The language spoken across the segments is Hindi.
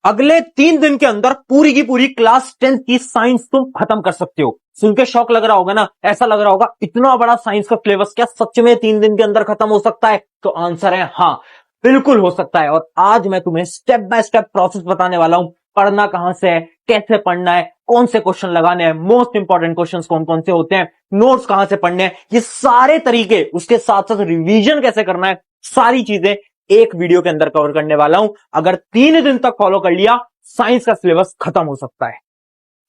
अगले 3 दिन के अंदर पूरी की पूरी क्लास 10th की साइंस तुम खत्म कर सकते हो। सुन के शौक लग रहा होगा ना, ऐसा लग रहा होगा इतना बड़ा साइंस का सिलेबस क्या सच में 3 दिन के अंदर खत्म हो सकता है? तो आंसर है हाँ, बिल्कुल हो सकता है। और आज मैं तुम्हें स्टेप बाय स्टेप प्रोसेस बताने वाला हूं। पढ़ना कहां से है, कैसे पढ़ना है, कौन से क्वेश्चन लगाने हैं, मोस्ट इंपॉर्टेंट क्वेश्चन कौन कौन से होते हैं, नोट्स कहां से पढ़ने हैं, ये सारे तरीके, उसके साथ साथ रिवीजन कैसे करना है, सारी चीजें एक वीडियो के अंदर कवर करने वाला हूं। अगर 3 दिन तक फॉलो कर लिया, साइंस का सिलेबस खत्म हो सकता है।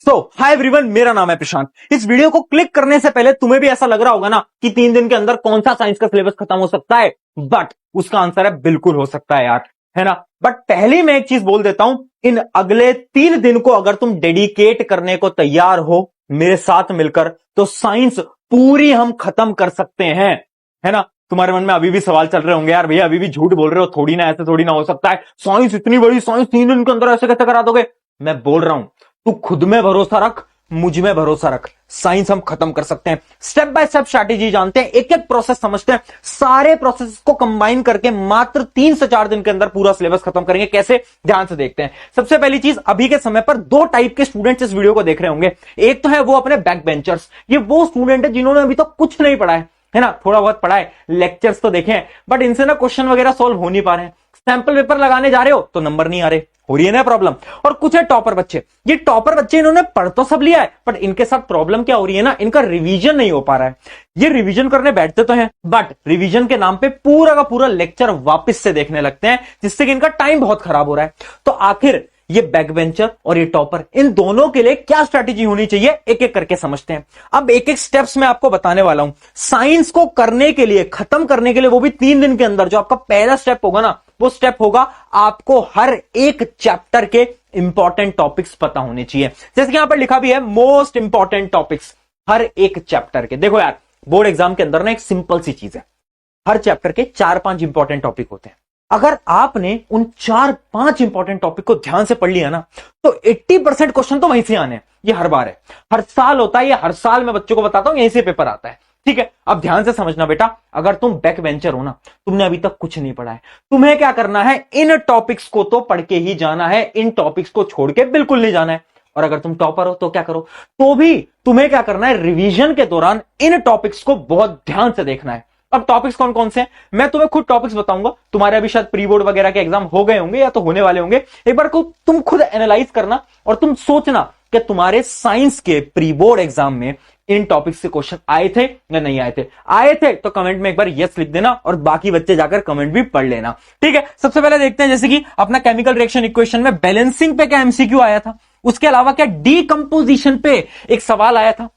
हाय एवरीवन, मेरा नाम है प्रशांत। इस वीडियो को क्लिक करने से पहले तुम्हें भी ऐसा लग रहा होगा ना कि 3 दिन के अंदर कौन सा साइंस का सिलेबस खत्म हो सकता है, बट उसका आंसर है बिल्कुल हो सकता है यार, है ना। बट पहले मैं एक चीज बोल देता हूं, इन अगले 3 दिन को अगर तुम डेडिकेट करने को तैयार हो मेरे साथ मिलकर, तो साइंस पूरी हम खत्म कर सकते हैं, है ना। तुम्हारे मन में अभी भी सवाल चल रहे होंगे, यार भैया अभी भी झूठ बोल रहे हो, थोड़ी ना, ऐसे थोड़ी ना हो सकता है, साइंस इतनी बड़ी साइंस 3 दिन के अंदर ऐसे कैसे करा दोगे। मैं बोल रहा हूं, तू खुद में भरोसा रख, मुझ में भरोसा रख, साइंस हम खत्म कर सकते हैं। स्टेप बाय स्टेप स्ट्रैटेजी जानते हैं, एक एक प्रोसेस समझते हैं, सारे प्रोसेस को कंबाइन करके मात्र 3 से 4 दिन के अंदर पूरा सिलेबस खत्म करेंगे। कैसे, ध्यान से देखते हैं। सबसे पहली चीज, अभी के समय पर 2 टाइप के स्टूडेंट्स इस वीडियो को देख रहे होंगे। एक तो है वो अपने बैक बेंचर्स, ये वो स्टूडेंट है जिन्होंने अभी तक कुछ नहीं पढ़ा है ना, थोड़ा बहुत पढ़ा है, लेक्चर्स तो देखे हैं, बट इनसे ना क्वेश्चन वगैरह सॉल्व हो नहीं पा रहे हैं। सैंपल पेपर लगाने जा रहे हो तो नंबर नहीं आ रहे, हो रही है ना प्रॉब्लम। और कुछ है टॉपर बच्चे, ये टॉपर बच्चे इन्होंने पढ़ तो सब लिया है, बट इनके साथ प्रॉब्लम क्या हो रही है ना, इनका रिवीजन नहीं हो पा रहा है। ये रिवीजन करने बैठते तो हैं, बट रिवीजन के नाम पे पूरा का पूरा लेक्चर वापस से देखने लगते हैं, जिससे कि इनका टाइम बहुत खराब हो रहा है। तो आखिर ये बैक बेंचर और ये टॉपर, इन दोनों के लिए क्या स्ट्रैटेजी होनी चाहिए, एक एक करके समझते हैं। अब एक एक स्टेप्स मैं आपको बताने वाला हूं। साइंस को करने के लिए, खत्म करने के लिए, वो भी 3 दिन के अंदर, जो आपका पहला स्टेप होगा ना, वो स्टेप होगा आपको हर एक चैप्टर के इंपॉर्टेंट टॉपिक्स पता होने चाहिए। जैसे कि यहां पर लिखा भी है, मोस्ट इंपॉर्टेंट टॉपिक्स हर एक चैप्टर के। देखो यार, बोर्ड एग्जाम के अंदर ना एक सिंपल सी चीज है, हर चैप्टर के 4-5 इंपॉर्टेंट टॉपिक होते हैं। अगर आपने उन 4-5 इंपॉर्टेंट टॉपिक को ध्यान से पढ़ लिया ना, तो 80% क्वेश्चन तो वहीं से आने हैं। ये हर बार है, हर साल होता है, ये हर साल मैं बच्चों को बताता हूं, यहीं से पेपर आता है। ठीक है, अब ध्यान से समझना बेटा, अगर तुम बैक बेंचर हो ना, तुमने अभी तक कुछ नहीं पढ़ा है, तुम्हें क्या करना है, इन टॉपिक्स को तो पढ़ के ही जाना है, इन टॉपिक्स को छोड़ के बिल्कुल नहीं जाना है। और अगर तुम टॉपर हो तो क्या करो, तो भी तुम्हें क्या करना है, रिवीजन के दौरान इन टॉपिक्स को बहुत ध्यान से देखना है। अब टॉपिक्स कौन कौन से हैं, मैं तुम्हें खुद टॉपिक्स बताऊंगा। तुम्हारे अभी शायद प्री बोर्ड वगैरह के एग्जाम हो गए होंगे या तो होने वाले होंगे। एक बार को तुम खुद एनालाइज करना और तुम सोचना कि तुम्हारे साइंस के प्री बोर्ड एग्जाम में इन टॉपिक्स से क्वेश्चन आए थे या नहीं आए थे। आए थे तो कमेंट में एक बार यस लिख देना, और बाकी बच्चे जाकर कमेंट भी पढ़ लेना। ठीक है, सबसे पहले देखते हैं, जैसे कि अपना केमिकल रिएक्शन इक्वेशन में बैलेंसिंग पे क्या एमसीक्यू आया था, उसके अलावा क्या डीकंपोजिशन पे एक सवाल आया था,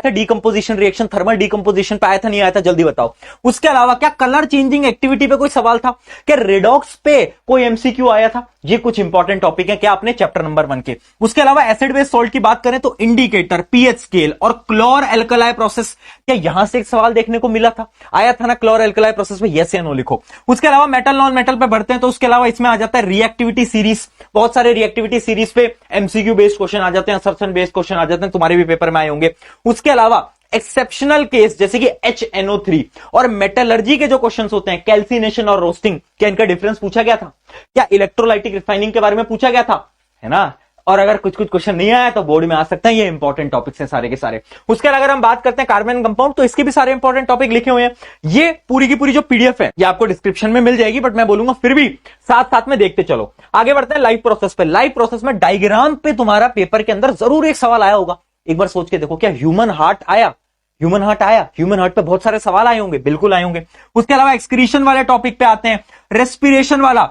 डीकंपोजिशन रिएक्शन, थर्मल डीकंपोजिशन पे आया था, नहीं आया था, जल्दी बताओ। उसके अलावा क्या कलर चेंजिंग एक्टिविटी पे कोई सवाल था, क्या रेडॉक्स पे कोई एमसीक्यू आया था। ये कुछ इंपॉर्टेंट टॉपिक है क्या अपने चैप्टर नंबर 1 के। उसके अलावा एसिड बेस सॉल्ट की बात करें तो इंडिकेटर, पीएच स्केल और क्लोर एल्कलाई प्रोसेस, क्या यहां से एक सवाल देखने को मिला था, आया था ना क्लोर एल्कलाई प्रोसेस में, यस या नो लिखो। उसके अलावा मेटल नॉन मेटल पे बढ़ते हैं, तो उसके अलावा इसमें आ जाता है रिएक्टिविटी सीरीज, बहुत सारे रिएक्टिविटी सीरीज पे एमसीक्यू बेस्ड क्वेश्चन आ जाते हैं, असर्प्शन बेस्ड क्वेश्चन आ जाते हैं, तुम्हारे भी पेपर में आए होंगे। उसके अलावा एक्सेप्शनल केस जैसे कि HNO3 और मेटलर्जी के जो क्वेश्चंस होते हैं, कैल्सिनेशन और रोस्टिंग, क्या इनका डिफरेंस पूछा गया था, क्या इलेक्ट्रोलाइटिक रिफाइनिंग के बारे में पूछा गया था, है ना। और अगर कुछ क्वेश्चन नहीं आया तो बोर्ड में आ सकते हैं, ये इंपॉर्टेंट टॉपिक्स हैं सारे के सारे। उसके अलावा अगर हम बात करते हैं कार्बन कंपाउंड, तो इसके भी सारे इंपॉर्टेंट टॉपिक लिखे हुए हैं। ये पूरी की पूरी जो पीडीएफ है, ये आपको डिस्क्रिप्शन में मिल जाएगी, बट मैं बोलूंगा फिर भी साथ साथ में देखते चलो। आगे बढ़ते हैं लाइव प्रोसेस पे। लाइव प्रोसेस में डायग्राम पे तुम्हारा पेपर के अंदर जरूर एक सवाल आया होगा। एक बार सोच के देखो, क्या ह्यूमन हार्ट आया, ह्यूमन हार्ट पे बहुत सारे सवाल आए होंगे, बिल्कुल आए होंगे। उसके अलावा एक्सक्रीशन वाले टॉपिक पे आते हैं, रेस्पिरेशन वाला,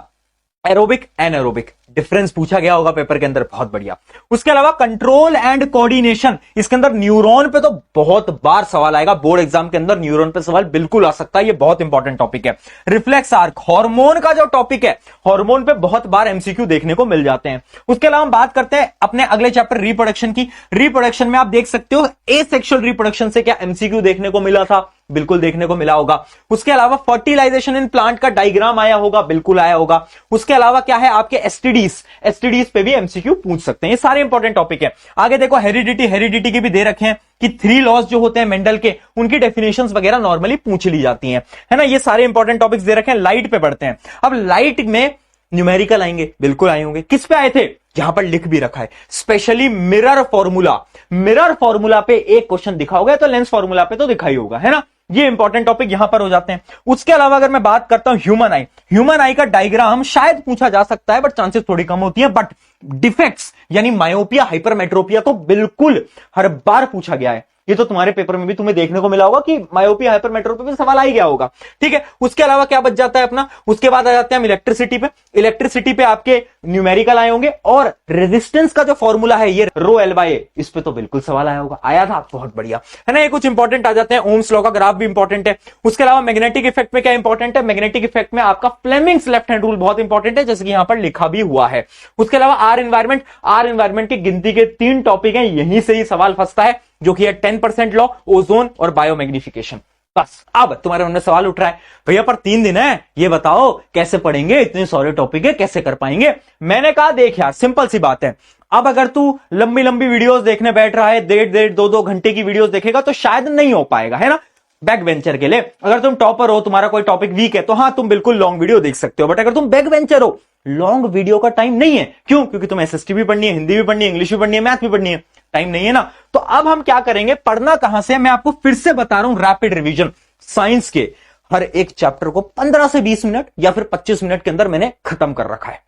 एरोबिक एनारोबिक, डिफरेंस पूछा गया होगा पेपर के अंदर, बहुत बढ़िया। उसके अलावा कंट्रोल एंड कोऑर्डिनेशन, इसके अंदर न्यूरॉन पे तो बहुत बार सवाल आएगा, बोर्ड एग्जाम के अंदर न्यूरॉन पे सवाल बिल्कुल आ सकता है, ये बहुत इंपॉर्टेंट टॉपिक है। रिफ्लेक्स आर्क, हार्मोन का जो टॉपिक है, हार्मोन पे बहुत बार एमसीक्यू देखने को मिल जाते हैं। उसके अलावा हम बात करते हैं अपने अगले चैप्टर रिप्रोडक्शन की। रिप्रोडक्शन में आप देख सकते हो एसेक्सुअल रिप्रोडक्शन से क्या एमसीक्यू देखने को मिला था, बिल्कुल देखने को मिला होगा। उसके अलावा फर्टिलाइजेशन इन प्लांट का डायग्राम आया होगा, बिल्कुल आया होगा। उसके अलावा क्या है, आपके एसटीडीज पे भी एमसीक्यू पूछ सकते हैं। ये सारे इंपॉर्टेंट टॉपिक है। आगे देखो हेरिडिटी के भी दे रखे हैं कि 3 लॉज जो होते हैं मेंडल के, उनकी डेफिनेशंस वगैरह नॉर्मली पूछ ली जाती हैं, है ना। ये सारे इंपॉर्टेंट टॉपिक्स दे रखे हैं। लाइट पे बढ़ते हैं। अब लाइट में न्यूमेरिकल आएंगे, बिल्कुल आए होंगे। किस पे आए थे, यहां पर लिख भी रखा है, specially mirror formula. Mirror formula पे एक क्वेश्चन दिखा होगा, तो लेंस फॉर्मूला पे तो दिखा ही होगा, है ना। ये इंपॉर्टेंट टॉपिक यहां पर हो जाते हैं। उसके अलावा अगर मैं बात करता हूं ह्यूमन आई का डायग्राम शायद पूछा जा सकता है, बट चांसेस थोड़ी कम होती है। बट डिफेक्ट्स यानी मायोपिया, हाइपरमेट्रोपिया तो बिल्कुल हर बार पूछा गया है। ये तो तुम्हारे पेपर में भी तुम्हें देखने को मिला होगा कि मायोपिया, हाइपरमेट्रोपिया पे सवाल आ ही गया होगा, ठीक है। उसके अलावा क्या बच जाता है अपना, उसके बाद आ जाते हैं हम इलेक्ट्रिसिटी पे। इलेक्ट्रिसिटी पे आपके न्यूमेरिकल आए होंगे, और रेजिस्टेंस का जो फॉर्मूला है ये रो एल बाय ए, इस पे तो बिल्कुल सवाल आया होगा, आया था, बहुत बढ़िया, है ना। ये कुछ इंपॉर्टेंट आ जाते हैं। ओम्स लॉ का ग्राफ भी इंपॉर्टेंट है। उसके अलावा मैग्नेटिक इफेक्ट में क्या इंपॉर्टेंट है, मैग्नेटिक इफेक्ट में आपका फ्लेमिंग्स लेफ्ट हैंड रूल बहुत इंपॉर्टेंट है, जैसे कि यहां पर लिखा भी हुआ है। उसके अलावा आर एनवायरमेंट की गिनती के 3 टॉपिक हैं, यहीं से ही सवाल फंसता है, जो कि है 10% लॉ, ओजोन और बायोमैग्निफिकेशन। बस अब तुम्हारे मन में सवाल उठ रहा है, भैया पर 3 दिन है, ये बताओ कैसे पढ़ेंगे, इतने सारे टॉपिक है, कैसे कर पाएंगे। मैंने कहा देख यार, सिंपल सी बात है, अब अगर तू लंबी लंबी वीडियोस देखने बैठ रहा है, 1.5 2 घंटे की वीडियोस देखेगा तो शायद नहीं हो पाएगा, है ना। बैक वेंचर के लिए अगर तुम टॉपर हो, तुम्हारा कोई टॉपिक वीक है, तो हाँ तुम बिल्कुल लॉन्ग वीडियो देख सकते हो। बट अगर तुम बैक वेंचर हो, लॉन्ग वीडियो का टाइम नहीं है। क्यों, क्योंकि तुम एसएसटी भी पढ़नी है, हिंदी भी पढ़नी है, इंग्लिश भी पढ़नी है, मैथ भी पढ़नी है, टाइम नहीं है ना। तो अब हम क्या करेंगे, पढ़ना कहां से, मैं आपको फिर से बता रहा हूं, रैपिड रिवीजन। साइंस के हर एक चैप्टर को 15 से 20 मिनट या फिर 25 मिनट के अंदर मैंने खत्म कर रखा है,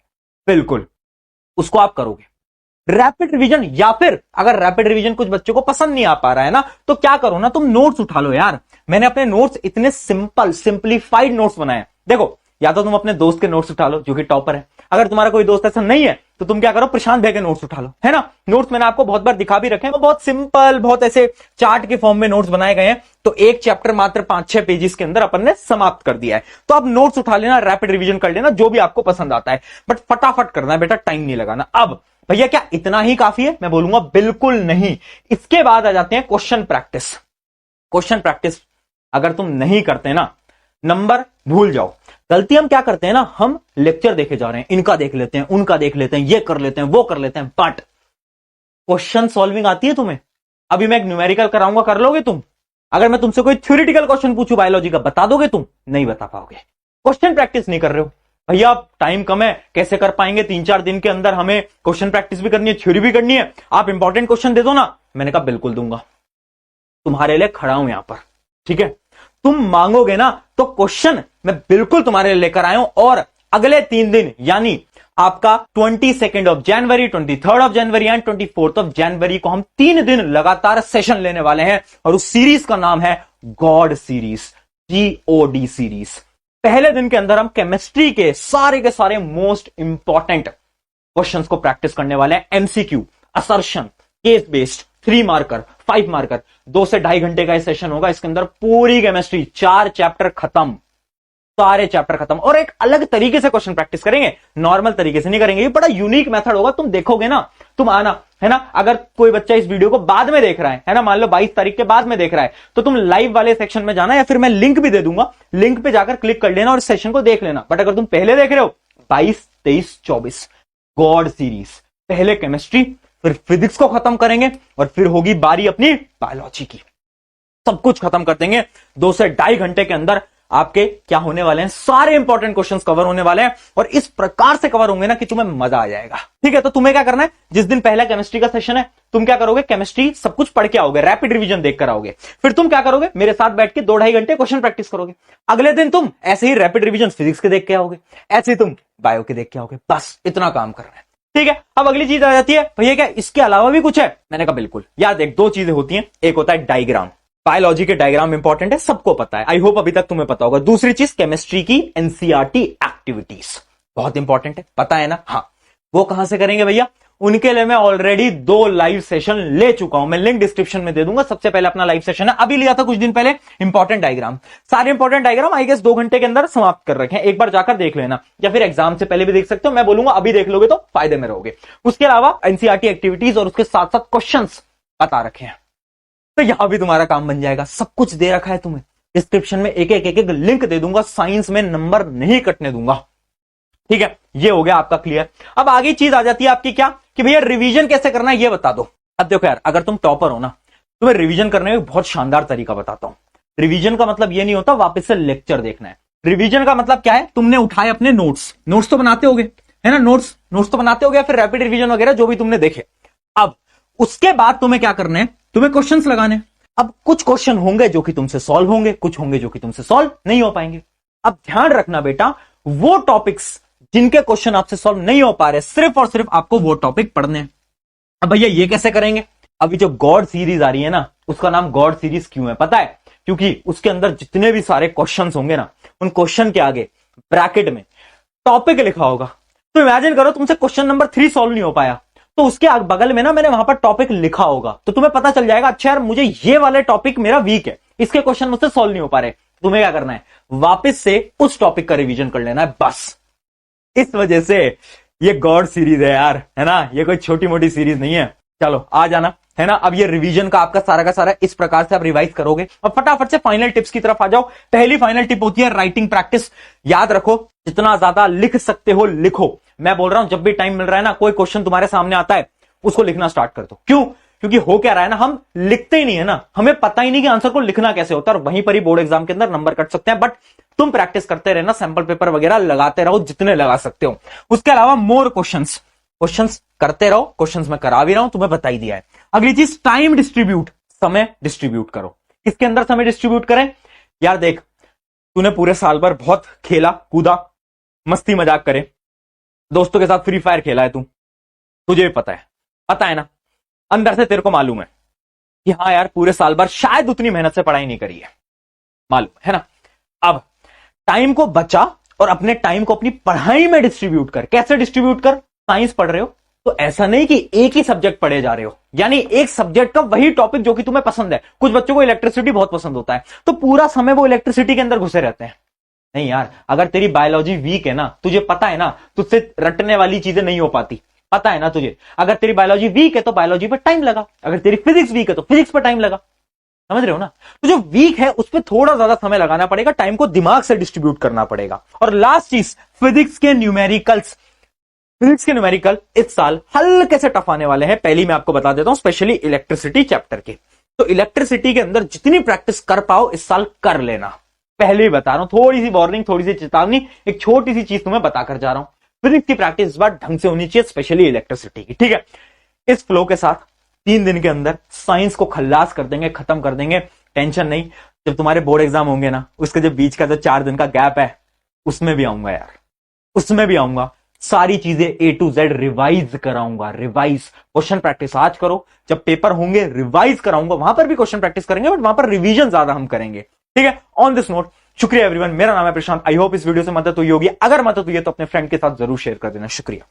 बिल्कुल उसको आप करोगे रैपिड रिवीजन। या फिर अगर रैपिड रिवीजन कुछ बच्चों को पसंद नहीं आ पा रहा है ना, तो क्या करो ना, तुम नोट्स उठा लो यार। मैंने अपने नोट्स इतने सिंप्लीफाइड नोट्स बनाए। देखो, या तो तुम अपने दोस्त के नोट्स उठा लो जो कि टॉपर है, अगर तुम्हारा कोई दोस्त ऐसा नहीं है तो तुम क्या करो, प्रशांत भाई के नोट्स उठा लो, है ना। नोट्स मैंने आपको बहुत बार दिखा भी रखे हैं, बहुत सिंपल, बहुत ऐसे चार्ट के फॉर्म में नोट्स बनाए गए हैं। तो एक चैप्टर मात्र 5-6 पेजेस के अंदर अपन ने समाप्त कर दिया है। तो आप नोट्स उठा लेना, रैपिड रिवीजन कर लेना, जो भी आपको पसंद आता है, बट फटाफट करना है बेटा, टाइम नहीं लगाना। अब भैया क्या इतना ही काफी है, मैं बोलूंगा बिल्कुल नहीं। इसके बाद आ जाते हैं क्वेश्चन प्रैक्टिस। क्वेश्चन प्रैक्टिस अगर तुम नहीं करते ना, नंबर भूल जाओ। गलती हम क्या करते हैं ना, हम लेक्चर देखे जा रहे हैं, इनका देख लेते हैं, उनका देख लेते हैं, ये कर लेते हैं, वो कर लेते हैं, बट क्वेश्चन सॉल्विंग आती है तुम्हें? अभी मैं एक न्यूमेरिकल कराऊंगा, कर लोगे तुम? अगर मैं तुमसे कोई थ्योरेटिकल क्वेश्चन पूछूं बायोलॉजी का, बता दोगे तुम? नहीं बता पाओगे। क्वेश्चन प्रैक्टिस नहीं कर रहे हो भैया, टाइम कम है, कैसे कर पाएंगे? 3-4 दिन के अंदर हमें क्वेश्चन प्रैक्टिस भी करनी है, थ्योरी भी करनी है, आप इंपॉर्टेंट क्वेश्चन दे दो ना। मैंने कहा बिल्कुल दूंगा, तुम्हारे लिए खड़ा हूं यहां पर, ठीक है। तुम मांगोगे ना तो क्वेश्चन मैं बिल्कुल तुम्हारे लिए लेकर आया हूं। और अगले 3 दिन यानी आपका 22 of January, 23 of January and 24 of January को हम 3 दिन लगातार सेशन लेने वाले हैं, और उस सीरीज का नाम है गॉड सीरीज, GOD सीरीज। पहले दिन के अंदर हम केमिस्ट्री के सारे मोस्ट इंपॉर्टेंट क्वेश्चंस को प्रैक्टिस करने वाले हैं। MCQ, assertion, case based, 3 marker, 5 marker, 2 से 2.5 घंटे का सेशन होगा। इसके अंदर पूरी केमिस्ट्री, 4 चैप्टर खत्म, सारे चैप्टर खत्म, और एक अलग तरीके से क्वेश्चन प्रैक्टिस करेंगे, नॉर्मल तरीके से नहीं करेंगे। ये बड़ा यूनिक मेथड होगा, तुम देखोगे ना, तुम आना, है ना। अगर कोई बच्चा इस वीडियो को बाद में देख रहा है ना, मान लो 22 तारीख के बाद में देख रहा है, तो तुम लाइव वाले सेक्शन में जाना, या फिर मैं लिंक भी दे दूंगा, लिंक पे जाकर क्लिक कर लेना और इस सेशन को देख लेना। बट अगर तुम पहले देख रहे हो, 22, 23, 24 गॉड सीरीज, पहले केमिस्ट्री, फिर फिजिक्स को खत्म करेंगे, और फिर होगी बारी अपनी बायोलॉजी की। सब कुछ खत्म कर देंगे 2 से 2.5 घंटे के अंदर। आपके क्या होने वाले हैं, सारे इंपॉर्टेंट क्वेश्चंस कवर होने वाले हैं, और इस प्रकार से कवर होंगे ना कि तुम्हें मजा आ जाएगा, ठीक है। तो तुम्हें क्या करना है, जिस दिन पहला केमिस्ट्री का सेशन है, तुम क्या करोगे, केमिस्ट्री सब कुछ पढ़ के आओगे, रैपिड रिवीजन देखकर आओगे। फिर तुम क्या करोगे, मेरे साथ बैठ के 2-2.5 घंटे क्वेश्चन प्रैक्टिस करोगे। अगले दिन तुम ऐसे ही रैपिड रिवीजन फिजिक्स के देख के आओगे, ऐसे ही तुम बायो के देख के आओगे। बस इतना काम करना है, ठीक है। अब अगली चीज आ जाती है, भैया क्या इसके अलावा भी कुछ है? मैंने कहा बिल्कुल यार, एक 2 चीजें होती हैं, एक होता है डायग्राम। बायोलॉजी के डायग्राम इंपॉर्टेंट है, सबको पता है, आई होप अभी तक तुम्हें पता होगा। दूसरी चीज केमिस्ट्री की NCERT एक्टिविटीज बहुत इंपॉर्टेंट है, पता है ना। हाँ, वो कहां से करेंगे भैया, उनके लिए मैं ऑलरेडी 2 लाइव सेशन ले चुका हूं, मैं लिंक डिस्क्रिप्शन में दे दूंगा। सबसे पहले अपना लाइव सेशन है, अभी लिया था कुछ दिन पहले, इंपॉर्टेंट डायग्राम। सारे इंपॉर्टेंट डायग्राम आई गेस 2 घंटे के अंदर समाप्त कर रखे हैं, एक बार जाकर देख लेना, या फिर एग्जाम से पहले भी देख सकते हो। मैं बोलूंगा अभी देख लोगे तो फायदे में रहोगे। उसके अलावा NCERT एक्टिविटीज और उसके साथ साथ क्वेश्चन बता रखे हैं, तो यहां भी तुम्हारा काम बन जाएगा। सब कुछ दे रखा है तुम्हें, डिस्क्रिप्शन में एक लिंक दे दूंगा, साइंस में नंबर नहीं कटने दूंगा, ठीक है। ये हो गया आपका क्लियर। अब आगे चीज आ जाती है आपकी क्या, कि भैया रिवीजन कैसे करना है ये बता दो। अब देखो यार, अगर तुम टॉपर हो ना, तुम्हें रिवीजन करने में बहुत शानदार तरीका बताता हूं। रिवीजन का मतलब ये नहीं होता वापस से लेक्चर देखना है, रिवीजन का मतलब क्या है, तुमने उठाए अपने नोट्स तो बनाते होगे, है ना, नोट्स तो बनाते होगे, फिर रैपिड रिवीजन वगैरह जो भी तुमने देखे। अब उसके बाद तुम्हें क्या करना है, तुम्हें क्वेश्चंस लगाने। अब कुछ क्वेश्चन होंगे जो कि तुमसे सॉल्व होंगे, कुछ होंगे जो कि तुमसे सॉल्व नहीं हो पाएंगे। अब ध्यान रखना बेटा, वो टॉपिक्स जिनके क्वेश्चन आपसे सॉल्व नहीं हो पा रहे, सिर्फ और सिर्फ आपको वो टॉपिक पढ़ने हैं। अब भैया ये कैसे करेंगे, अभी जो गॉड सीरीज आ रही है ना, उसका नाम गॉड सीरीज क्यों है पता है, क्योंकि उसके अंदर जितने भी सारे क्वेश्चंस होंगे ना, उन क्वेश्चन के आगे ब्रैकेट में टॉपिक लिखा होगा। तो इमेजिन करो तुमसे क्वेश्चन नंबर 3 सॉल्व नहीं हो पाया, तो उसके बगल में ना मैंने वहां पर टॉपिक लिखा होगा, तो तुम्हें पता चल जाएगा अच्छा यार मुझे ये वाले टॉपिक मेरा वीक है, इसके क्वेश्चन मुझसे सॉल्व नहीं हो पा रहे। तुम्हें क्या करना है, वापस से उस टॉपिक का रिवीजन कर लेना है बस। इस वजह से ये गॉड सीरीज है यार, है ना, ये कोई छोटी मोटी सीरीज नहीं है। चलो आ जाना, है ना। अब ये रिवीजन का आपका सारा का सारा इस प्रकार से आप रिवाइज करोगे। अब फटाफट से फाइनल टिप्स की तरफ आ जाओ। पहली फाइनल टिप होती है राइटिंग प्रैक्टिस। याद रखो, जितना ज्यादा लिख सकते हो लिखो। मैं बोल रहा हूं जब भी टाइम मिल रहा है ना, कोई क्वेश्चन तुम्हारे सामने आता है उसको लिखना स्टार्ट कर दो। क्यों? क्योंकि हो क्या रहा है ना, हम लिखते ही नहीं है ना, हमें पता ही नहीं कि आंसर को लिखना कैसे होता है, और वहीं पर ही बोर्ड एग्जाम के अंदर नंबर कट सकते हैं। बट तुम प्रैक्टिस करते रहना, सैंपल पेपर वगैरह लगाते रहो जितने लगा सकते हो। उसके अलावा मोर क्वेश्चंस करते रहो। क्वेश्चंस मैं करा भी रहा हूं, तुम्हें बता ही दिया है। अगली चीज टाइम डिस्ट्रीब्यूट, समय डिस्ट्रीब्यूट करो। किसके अंदर समय डिस्ट्रीब्यूट करें? यार देख, तूने पूरे साल भर बहुत खेला कूदा, मस्ती मजाक करे, दोस्तों के साथ फ्री फायर खेला है तू, तुझे भी पता है ना, अंदर से तेरे को मालूम है कि हाँ यार पूरे साल भर शायद उतनी मेहनत से पढ़ाई नहीं करी है, मालूम है ना। अब टाइम को बचा और अपने टाइम को अपनी पढ़ाई में डिस्ट्रीब्यूट कर। कैसे डिस्ट्रीब्यूट कर? साइंस पढ़ रहे हो तो ऐसा नहीं कि एक ही सब्जेक्ट पढ़े जा रहे हो, यानी एक सब्जेक्ट का वही टॉपिक जो कि तुम्हें पसंद है। कुछ बच्चों को इलेक्ट्रिसिटी बहुत पसंद होता है, तो पूरा समय वो इलेक्ट्रिसिटी के अंदर घुसे रहते हैं। नहीं यार, अगर तेरी बायोलॉजी वीक है ना, तुझे पता है ना, तुझसे रटने वाली चीजें नहीं हो पाती, पता है ना तुझे। अगर तेरी बायोलॉजी वीक है तो बायोलॉजी पर टाइम लगा, अगर तेरी फिजिक्स वीक है तो फिजिक्स पर टाइम लगा। समझ रहे हो ना? तो जो वीक है उस पर थोड़ा ज्यादा समय लगाना पड़ेगा, टाइम को दिमाग से डिस्ट्रीब्यूट करना पड़ेगा। और लास्ट चीज, फिजिक्स के न्यूमेरिकल्स इस साल हल्के से टफ आने वाले हैं। पहली मैं आपको बता देता हूं, स्पेशली इलेक्ट्रिसिटी चैप्टर के। तो इलेक्ट्रिसिटी के अंदर जितनी प्रैक्टिस कर पाओ इस साल कर लेना। पहले ही बता रहा हूं, थोड़ी सी वार्निंग, थोड़ी सी चेतावनी, एक छोटी सी चीज तुम्हें बताकर जा रहा हूं। फिजिक्स की प्रैक्टिस इस बार ढंग से होनी चाहिए, स्पेशली इलेक्ट्रिसिटी की, ठीक है। इस फ्लो के साथ 3 दिन के अंदर साइंस को खल्लास कर देंगे, खत्म कर देंगे। टेंशन नहीं, जब तुम्हारे बोर्ड एग्जाम होंगे ना, उसके जो बीच का जो 4 दिन का गैप है उसमें भी आऊंगा यार, उसमें भी आऊंगा। सारी चीजें A to Z रिवाइज कराऊंगा। रिवाइज, क्वेश्चन प्रैक्टिस आज करो, जब पेपर होंगे रिवाइज कराऊंगा, वहां पर भी क्वेश्चन प्रैक्टिस करेंगे, बट वहां पर रिवीजन ज्यादा हम करेंगे, ठीक है। ऑन दिस नोट, शुक्रिया एवरीवन, मेरा नाम है प्रशांत। आई होप इस वीडियो से मदद हुई होगी। अगर मदद हुई है तो अपने फ्रेंड के साथ जरूर शेयर कर देना। शुक्रिया।